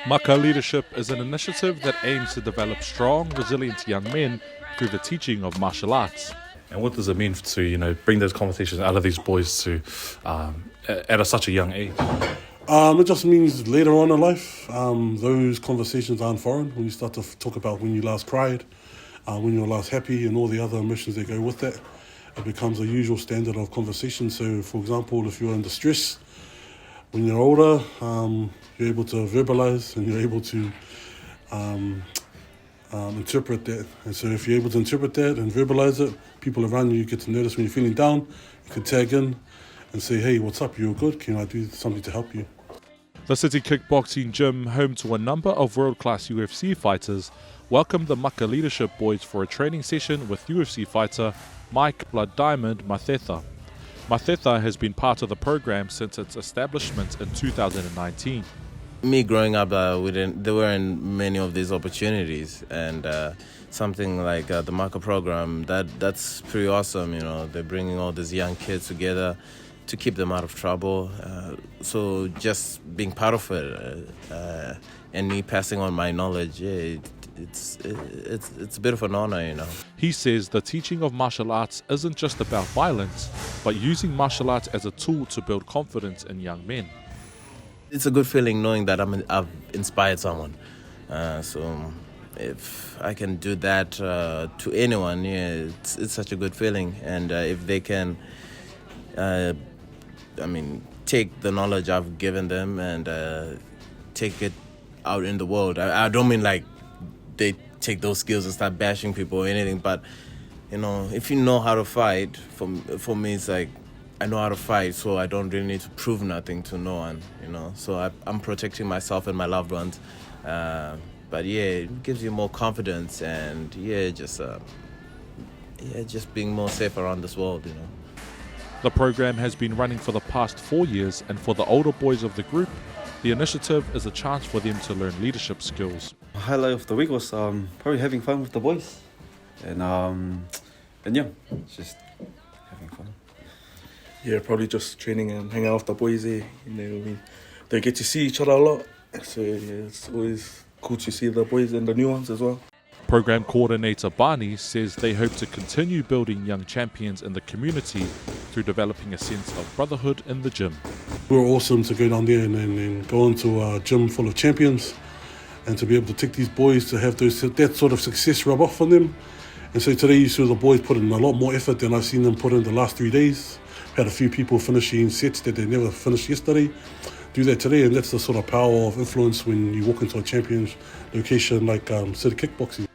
Maka Leadership is an initiative that aims to develop strong, resilient young men through the teaching of martial arts. And what does it mean to bring those conversations out of these boys to at such a young age? It just means later on in life, those conversations aren't foreign. When you start to talk about when you last cried, when you were last happy, and all the other emotions that go with that, it becomes a usual standard of conversation. So, for example, if you're under stress, when you're older, you're able to verbalize and you're able to interpret that. And so if you're able to interpret that and verbalize it, people around you get to notice when you're feeling down. You can tag in and say, hey, what's up? You're good? Can I do something to help you? The City Kickboxing Gym, home to a number of world-class UFC fighters, welcomed the Maka Leadership boys for a training session with UFC fighter Mike Blood Diamond Mathetha. Mathetha has been part of the program since its establishment in 2019. Me growing up, there weren't many of these opportunities, and something like the Maka program, that's pretty awesome. They're bringing all these young kids together to keep them out of trouble. So just being part of it and me passing on my knowledge, it's a bit of an honor. He says the teaching of martial arts isn't just about violence, but using martial arts as a tool to build confidence in young men. It's a good feeling knowing that I've inspired someone. So if I can do that to anyone, it's such a good feeling. And if they can, take the knowledge I've given them and take it out in the world. I don't mean like they take those skills and start bashing people or anything, but if you know how to fight, for me it's like I know how to fight, so I don't really need to prove nothing to no one. So I'm protecting myself and my loved ones. But it gives you more confidence and just being more safe around this world. The program has been running for the past 4 years, and for the older boys of the group, the initiative is a chance for them to learn leadership skills. The highlight of the week was probably having fun with the boys, and just having fun. Yeah, probably just training and hanging out with the boys there. They get to see each other a lot, so it's always cool to see the boys and the new ones as well. Program coordinator Barney says they hope to continue building young champions in the community through developing a sense of brotherhood in the gym. We were awesome to go down there and go into a gym full of champions and to be able to take these boys to have that sort of success rub off on them. And so today you saw the boys put in a lot more effort than I've seen them put in the last 3 days. Had a few people finishing sets that they never finished yesterday. Do that today, and that's the sort of power of influence when you walk into a champion's location like City Kickboxing.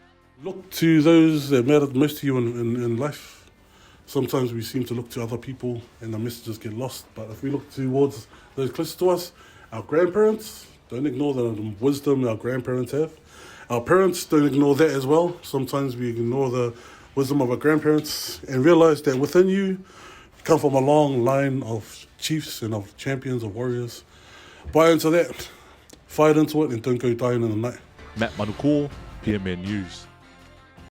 Look to those that matter most to you in life. Sometimes we seem to look to other people and the messages get lost, but if we look towards those closest to us, our grandparents, don't ignore the wisdom our grandparents have. Our parents, don't ignore that as well. Sometimes we ignore the wisdom of our grandparents and realize that within you come from a long line of chiefs and of champions, of warriors. Buy into that, fight into it, and don't go dying in the night. Matt Manukor, PMN News.